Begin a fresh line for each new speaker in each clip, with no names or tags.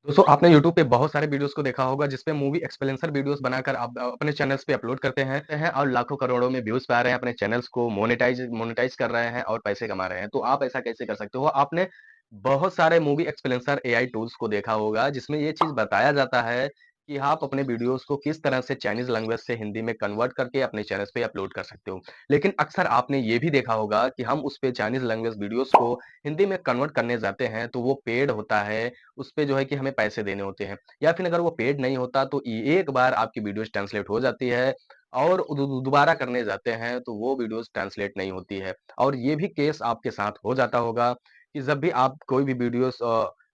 दोस्तों आपने यूट्यूब पे बहुत सारे वीडियोस को देखा होगा जिसपे मूवी एक्सप्लेनेशन वीडियोस बनाकर आप अपने चैनल्स पे अपलोड करते हैं और लाखों करोड़ों में व्यूज पा रहे हैं, अपने चैनल्स को मोनेटाइज कर रहे हैं और पैसे कमा रहे हैं। तो आप ऐसा कैसे कर सकते हो? आपने बहुत सारे मूवी एक्सप्लेनेशन एआई टूल्स को देखा होगा जिसमें ये चीज़ बताया जाता है कि आप अपने वीडियोस को किस तरह से चाइनीज़ लैंग्वेज से हिंदी में कन्वर्ट करके अपने चैनल्स पे अपलोड कर सकते हो। लेकिन अक्सर आपने ये भी देखा होगा कि हम उस पे चाइनीज़ लैंग्वेज वीडियोस को हिंदी में कन्वर्ट करने जाते हैं तो वो पेड होता है, उसपे जो है कि हमें पैसे देने होते हैं या फिर अगर वो पेड नहीं होता तो एक बार आपकी वीडियोस ट्रांसलेट हो जाती है और दोबारा करने जाते हैं तो वो वीडियोस ट्रांसलेट नहीं होती है। और ये भी केस आपके साथ हो जाता होगा कि जब भी आप कोई भी वीडियोस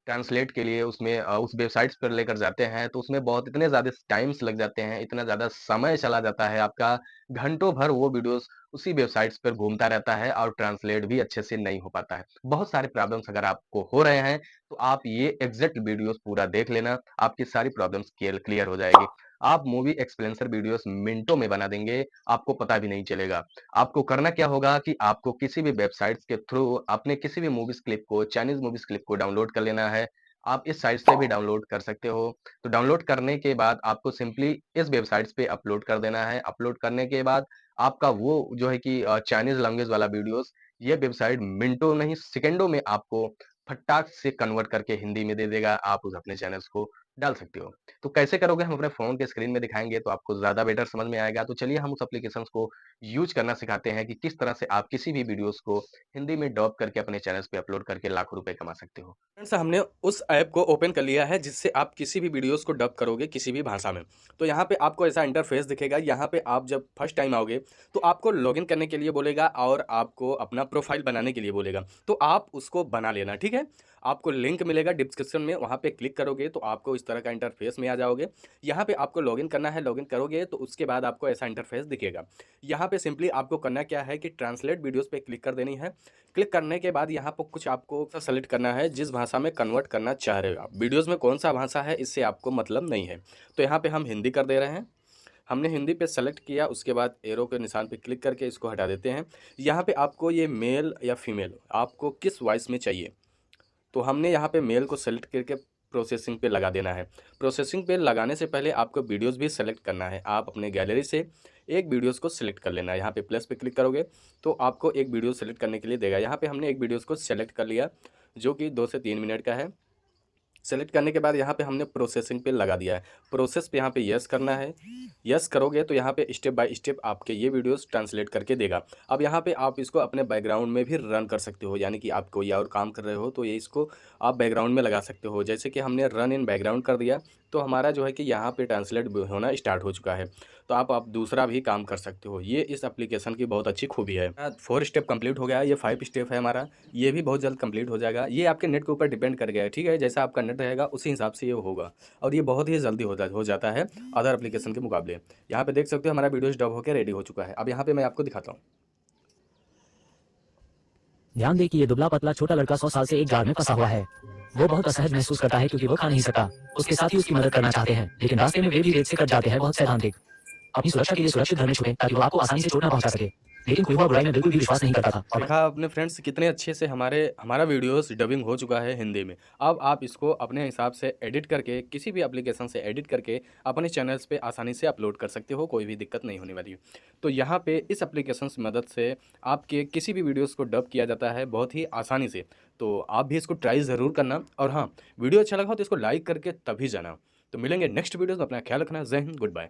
ट्रांसलेट के लिए उसमें उस वेबसाइट्स पर लेकर जाते हैं तो उसमें बहुत इतने ज़्यादा टाइम्स लग जाते हैं, इतना ज़्यादा समय चला जाता है आपका, घंटों भर वो वीडियोस उसी वेबसाइट्स पर घूमता रहता है और ट्रांसलेट भी अच्छे से नहीं हो पाता है। बहुत सारे प्रॉब्लम्स अगर आपको हो रहे हैं तो आप ये एग्ज़ैक्ट वीडियोस पूरा देख लेना, आपकी सारी प्रॉब्लम्स क्लियर हो जाएगी। आप मूवी एक्सप्लेनेशन वीडियोस मिनटों में बना देंगे, आपको पता भी नहीं चलेगा। आपको करना क्या होगा कि आपको किसी भी वेबसाइट्स के थ्रू अपने किसी भी मूवीज़ क्लिप को, चाइनीज़ मूवीज़ क्लिप को डाउनलोड कर लेना है। आप इस साइट से भी डाउनलोड कर सकते हो। तो डाउनलोड करने के बाद आपको सिंपली इस वेबसाइट्स पे अपलोड कर देना है। अपलोड करने के बाद आपका वो जो है कि चाइनीज़ लैंग्वेज वाला वीडियोस ये वेबसाइट मिनटों नहीं सेकंडों में आपको फटाक से कन्वर्ट करके हिंदी में दे देगा, आप उस अपने चैनल्स को डाल सकते हो। तो कैसे करोगे हम अपने फ़ोन के स्क्रीन में दिखाएँगे तो आपको ज़्यादा बेटर समझ में आएगा। तो चलिए हम उस एप्लीकेशंस को यूज़ करना सिखाते हैं कि किस तरह से आप किसी भी वीडियोज़ को हिंदी में डब करके अपने चैनल्स पे अपलोड करके लाखों रुपए कमा सकते हो।
फ्रेंड्स हमने उस ऐप को ओपन कर लिया है जिससे आप किसी भी वीडियोस को डब करोगे किसी भी भाषा में। तो यहाँ पे आपको ऐसा इंटरफेस दिखेगा। यहाँ पे आप जब फर्स्ट टाइम आओगे तो आपको लॉगिन करने के लिए बोलेगा और आपको अपना प्रोफाइल बनाने के लिए बोलेगा। तो आप उसको बना लेना, ठीक है। आपको लिंक मिलेगा डिस्क्रिप्शन में, वहाँ पे क्लिक करोगे तो आपको इस तरह का इंटरफेस में आ जाओगे। यहाँ पे आपको लॉगिन करना है। लॉगिन करोगे तो उसके बाद आपको ऐसा इंटरफेस दिखेगा। यहाँ पे सिंपली आपको करना क्या है कि ट्रांसलेट वीडियोस पे क्लिक कर देनी है। क्लिक करने के बाद यहाँ पर कुछ आपको सेलेक्ट करना है जिस भाषा में कन्वर्ट करना चाह रहे हो आप। वीडियोज़ में कौन-सा भाषा है इससे आपको मतलब नहीं है। तो यहाँ पे हम हिंदी कर दे रहे हैं। हमने हिंदी पे सेलेक्ट किया, उसके बाद एरो के निशान पे क्लिक करके इसको हटा देते हैं। यहाँ पे आपको ये मेल या फीमेल आपको किस वॉइस में चाहिए, तो हमने यहाँ पे मेल को सेलेक्ट करके प्रोसेसिंग पे लगा देना है। प्रोसेसिंग पे लगाने से पहले आपको वीडियोस भी सेलेक्ट करना है। आप अपने गैलरी से एक वीडियोस को सिलेक्ट कर लेना है। यहाँ पे प्लस पे क्लिक करोगे तो आपको एक वीडियो सेलेक्ट करने के लिए देगा। यहाँ पे हमने एक वीडियोस को सेलेक्ट कर लिया जो कि 2 से 3 मिनट का है। सेलेक्ट करने के बाद यहाँ पे हमने प्रोसेसिंग पे लगा दिया है। प्रोसेस पे यहाँ पे यस करना है। यस करोगे तो यहाँ पे स्टेप बाय स्टेप आपके ये वीडियोस ट्रांसलेट करके देगा। अब यहाँ पे आप इसको अपने बैकग्राउंड में भी रन कर सकते हो, यानी कि आप कोई और काम कर रहे हो तो ये इसको आप बैकग्राउंड में लगा सकते हो। जैसे कि हमने रन इन बैकग्राउंड कर दिया तो हमारा जो है कि यहाँ पे ट्रांसलेट होना स्टार्ट हो चुका है। तो आप दूसरा भी काम कर सकते हो। ये इस एप्लीकेशन की बहुत अच्छी खूबी है। 4 स्टेप कंप्लीट हो गया, ये 5 स्टेप है हमारा। ये भी बहुत जल्द कंप्लीट हो जाएगा। ये आपके नेट के ऊपर डिपेंड कर गया है, ठीक है। जैसा आपका नेट रहेगा उसी हिसाब से ये होगा और ये बहुत ही जल्दी हो जाता है अदर एप्लीकेशन के मुकाबले। यहाँ पे देख सकते हो हमारा वीडियोस डब होकर रेडी हो चुका है। अब यहाँ पे मैं आपको दिखाता हूँ।
ध्यान दें कि ये दुबला-पतला छोटा लड़का 100 साल से एक जाल में फंसा हुआ है। वो बहुत असहज महसूस करता है क्योंकि वो खा नहीं सकता। उसके साथी उसकी मदद करना चाहते हैं, लेकिन रास्ते में वे भी रेत से कट जाते हैं। बहुत सैद्धांतिक। अपनी सुरक्षा के लिए सुरक्षित घर में छुपें ताकि वो आपको आसानी से चोट ना पहुंचा सके। लेकिन कोई बुराई में बिल्कुल भी विश्वास नहीं करता था और
देखा आपने फ्रेंड्स कितने अच्छे से हमारा वीडियोस डबिंग हो चुका है हिंदी में। अब आप इसको अपने हिसाब से एडिट करके किसी भी एप्लीकेशन से एडिट करके अपने चैनल्स पे आसानी से अपलोड कर सकते हो, कोई भी दिक्कत नहीं होने वाली है। तो यहाँ पे इस एप्लीकेशन की मदद से आपके किसी भी वीडियोस को डब किया जाता है बहुत ही आसानी से। तो आप भी इसको ट्राई ज़रूर करना और हाँ, वीडियो अच्छा लगा हो तो इसको लाइक करके तभी जाना। तो मिलेंगे नेक्स्ट वीडियोज़ में। अपना ख्याल रखना। जय हिंद, गुड बाय।